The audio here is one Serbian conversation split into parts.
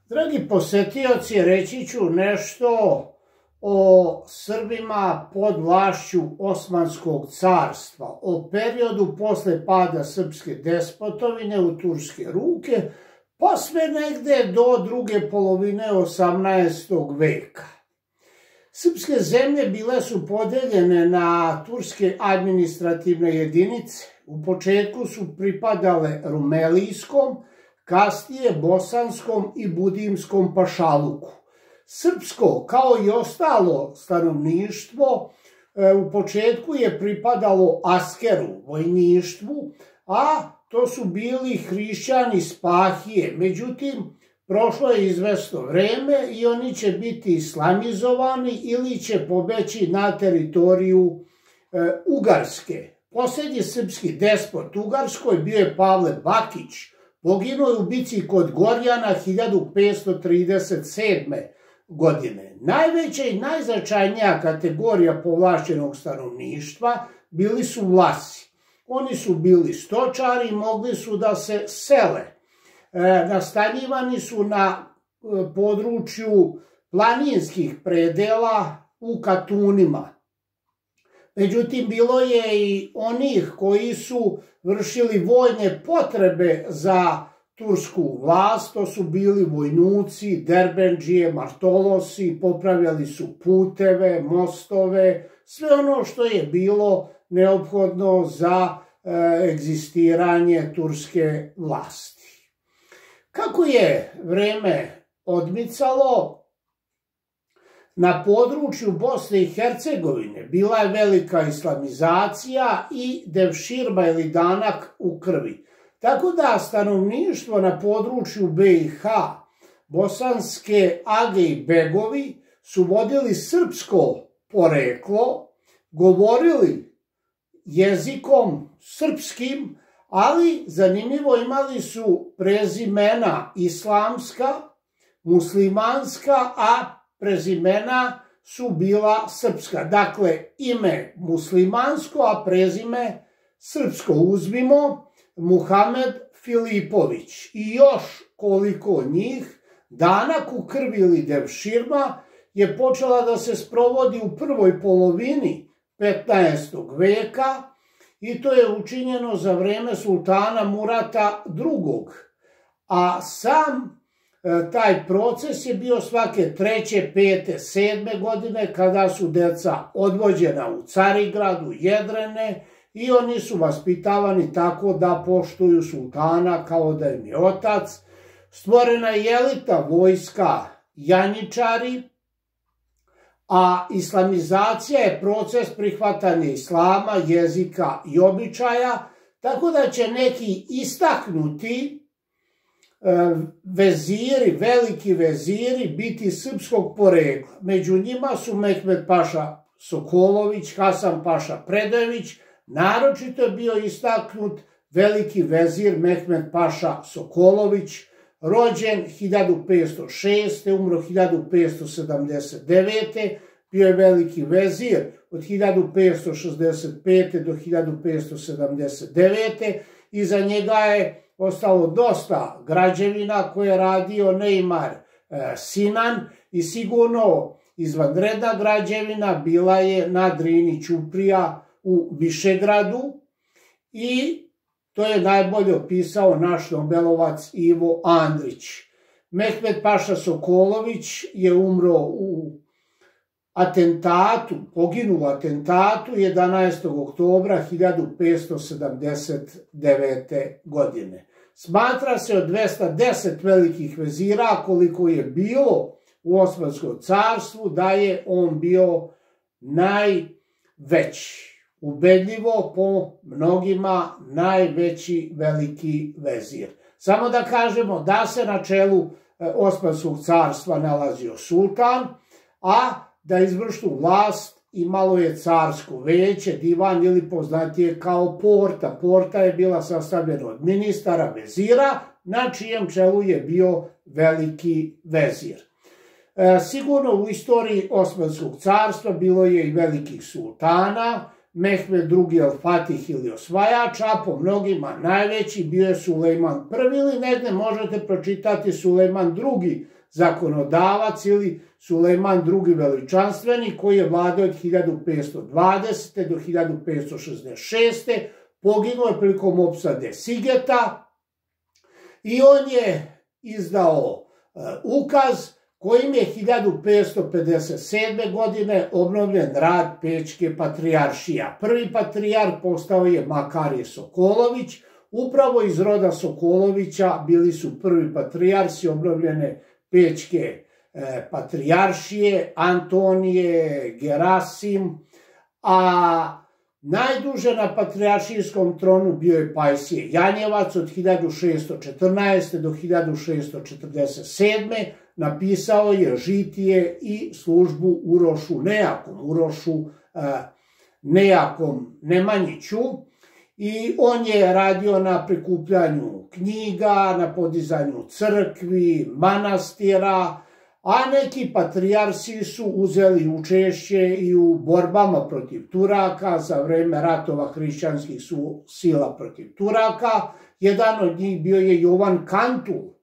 Dragi posetioci, reći ću nešto o Srbima pod vlašću Osmanskog carstva, o periodu posle pada srpske despotovine u turske ruke, pa sve negde do druge polovine 18. veka. Srpske zemlje bile su podeljene na turske administrativne jedinice. U početku su pripadale Rumelijskom, kasnije Bosanskom i Budimskom pašaluku. Srpsko, kao i ostalo stanovništvo, u početku je pripadalo Askeru, vojništvu, a to su bili hrišćani Spahije. Međutim, prošlo je izvesno vreme i oni će biti islamizovani ili će pobeći na teritoriju Ugarske. Posljednji srpski despot Ugarskoj bio je Pavle Bakić. Poginuo je u bici kod Gorjana 1537. godine. Najveća i najznačajnija kategorija povlašćenog stanovništva bili su Vlasi. Oni su bili stočari i mogli su da se sele. Nastanjivani su na području planinskih predela u Katunima. Međutim, bilo je i onih koji su vršili vojne potrebe za tursku vlast, to su bili vojnuci, derbendžije, martolosi, popravljali su puteve, mostove, sve ono što je bilo neophodno za egzistiranje turske vlasti. Kako je vreme odmicalo, na području Bosne i Hercegovine bila je velika islamizacija i devširba ili danak u krvi. Tako da stanovništvo na području BiH, bosanske age i begovi su vodili srpsko poreklo, govorili jezikom srpskim, ali zanimljivo imali su prezimena islamska, muslimanska, a prezimena su bila srpska. Dakle, ime muslimansko, a prezime srpsko. Uzmimo Muhamed Filipović i još koliko njih. Danak u krvi ili devširma je počela da se sprovodi u prvoj polovini 15. veka i to je učinjeno za vreme sultana Murata II. A sam taj proces je bio svake 3., 5., 7. godine kada su deca odvođena u Carigrad, u Jedrene i oni su vaspitavani tako da poštuju sultana kao da im je otac. Stvorena je elita vojska janjičari, a islamizacija je proces prihvatanja islama, jezika i običaja, tako da će neki istaknuti veziri, veliki veziri biti srpskog porekla. Među njima su Mehmed paša Sokolović, Hasan paša Predojević, naročito je bio istaknut veliki vezir Mehmed paša Sokolović, rođen 1506. umro 1579. Bio je veliki vezir od 1565. do 1579. Iza njega je ostalo dosta građevina koje je radio Neimar Sinan i sigurno izvanredna građevina bila je na Drini Ćuprija u Višegradu i to je najbolje opisao naš nobelovac Ivo Andrić. Mehmed paša Sokolović je umro u atentatu, poginuo u atentatu 11. oktobra 1579. godine. Smatra se od 210 velikih vezira koliko je bilo u Osmanskom carstvu da je on bio najveći. Ubedljivo po mnogima najveći veliki vezir. Samo da kažemo da se na čelu Osmanskog carstva nalazio sultan, a da izvršnu vlast imalo je carsko veće, divan ili poznatije kao porta. Porta je bila sastavljena od ministara, vezira, na čijem čelu je bio veliki vezir. Sigurno u istoriji Osmanskog carstva bilo je i velikih sultana, Mehmed II el-Fatih ili osvajač, a po mnogima najveći bio je Sulejman I ili negde možete pročitati Sulejman II zakonodavac ili Sulejman II. Veličanstveni, koji je vladao od 1520. do 1566. Poginuo je prilikom opsade Sigeta i on je izdao ukaz kojim je 1557. godine obnovljen rad Pećke patrijaršija. Prvi patrijarh postao je Makarije Sokolović. Upravo iz roda Sokolovića bili su prvi patrijarsi obnovljene Pećke patrijaršije, Antonije, Gerasim, a najduže na patrijaršijskom tronu bio je Pajsije Janjevac od 1614. do 1647. Napisao je žitije i službu Urošu Nejakom Nemanjiću i on je radio na prikupljanju knjiga, na podizanju crkvi, manastira, a neki patrijarsi su uzeli učešće i u borbama protiv Turaka za vreme ratova hrišćanskih sila protiv Turaka. Jedan od njih bio je Jovan Kantul,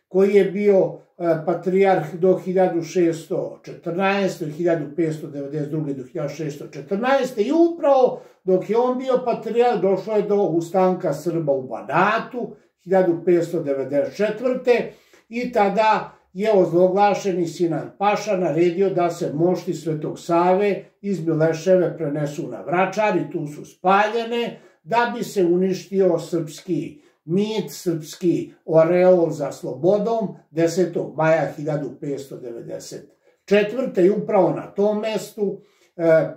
koji je bio patrijarh do 1614. 1592. do 1614. I upravo dok je on bio patrijarh došlo je do ustanka Srba u Banatu 1594. I tada je ozloglašeni Sinan Paša naredio da se mošti Svetog Save iz Mileševe prenesu na Vračar i tu su spaljene da bi se uništio srpski mit, srpski oreol za slobodom 10. maja 1594. I upravo na tom mestu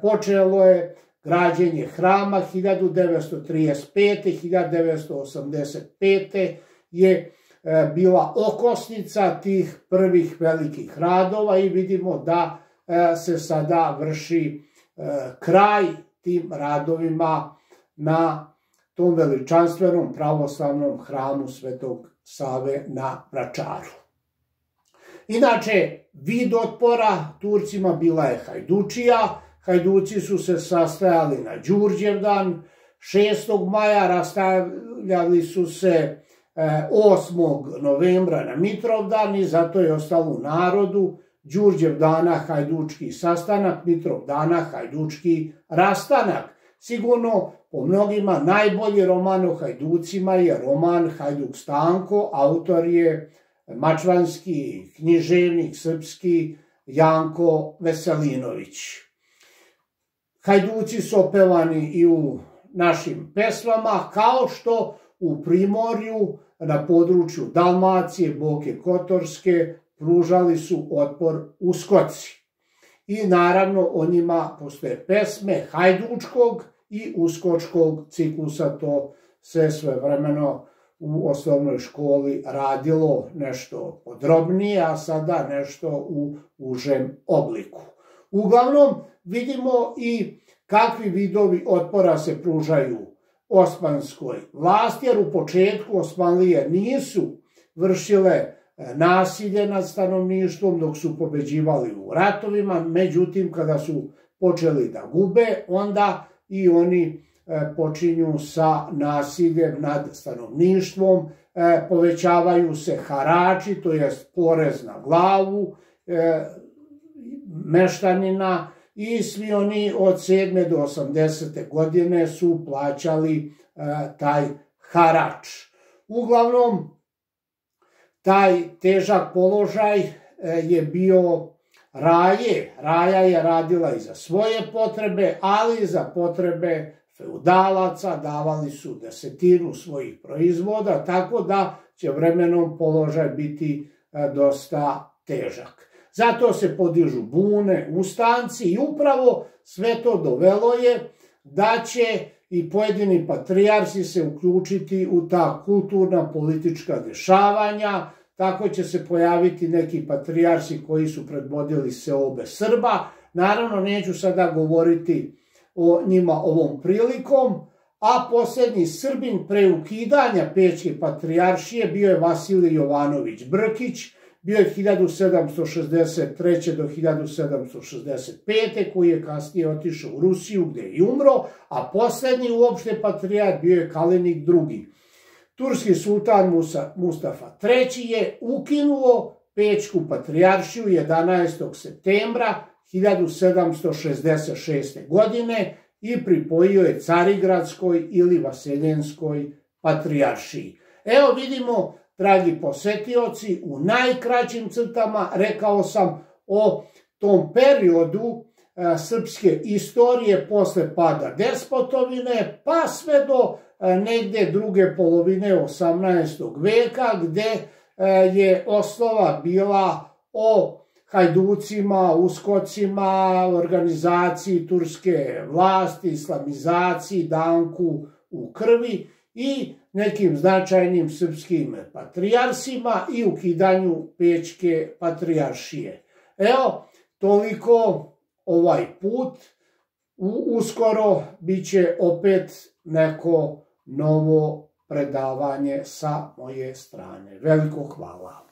počelo je građenje hrama 1935. 1985. je bila okosnica tih prvih velikih radova i vidimo da se sada vrši kraj tim radovima na tom veličanstvenom pravoslavnom hramu Svetog Save na Vračaru. Inače, vid otpora Turcima bila je hajdučija. Hajduci su se sastajali na Đurđevdan, 6. maja rastavljali su se 8. novembra na Mitrovdan i zato je ostalo u narodu Đurđevdana hajdučki sastanak, Mitrovdana hajdučki rastanak. Sigurno po mnogima najbolji roman o hajducima je roman Hajduk Stanko, autor je mačvanski književnik srpski Janko Veselinović. Hajduci su opevani i u našim pesmama, kao što u Primorju na području Dalmacije, Boke Kotorske pružali su otpor Uskoci. I naravno o njima postoje pesme hajdučkog i uskočkog ciklusa, to se svevremeno u osnovnoj školi radilo nešto podrobnije, a sada nešto u užem obliku. Uglavnom vidimo i kakvi vidovi otpora se pružaju osmanskoj vlasti, jer u početku Osmanlije nisu vršile nasilje nad stanovništvom dok su pobeđivali u ratovima, međutim kada su počeli da gube, onda i oni počinju sa nasiljem nad stanovništvom, povećavaju se harači, to jest porez na glavu meštanina, i svi oni od 7. do 80. godine su plaćali taj harač. Uglavnom, taj težak položaj je bio Raje. Raja je radila i za svoje potrebe, ali i za potrebe feudalaca, davali su desetinu svojih proizvoda, tako da će vremenom položaj biti dosta težak. Zato se podižu bune, ustanci i upravo sve to dovelo je da će i pojedini patrijarsi se uključiti u ta kulturna politička dešavanja. Tako će se pojaviti neki patrijarsi koji su predvodili seobe Srba. Naravno, neću sada govoriti o njima ovom prilikom, a posljednji Srbin pre ukidanja Pećke patrijaršije bio je Vasilij Jovanović Brkić, bio je 1763. do 1765. koji je kasnije otišao u Rusiju gde je i umro, a posljednji uopšte patrijarh bio je Kalenik II. Turski sultan Mustafa III. Je ukinuo Pećku patrijaršiju 11. septembra 1766. godine i pripojio je Carigradskoj ili Vaseljenskoj patrijaršiji. Evo vidimo, dragi posetioci, u najkraćim crtama rekao sam o tom periodu srpske istorije posle pada despotovine, pa sve do negde druge polovine 18. veka, gde je osnova bila o hajducima, uskocima, organizaciji turske vlasti, islamizaciji, danku u krvi i nekim značajnim srpskim patrijarsima i ukidanju Pećke patrijaršije. Evo, toliko ovaj put. Uskoro bit će opet neko novo predavanje sa moje strane. Veliko hvala.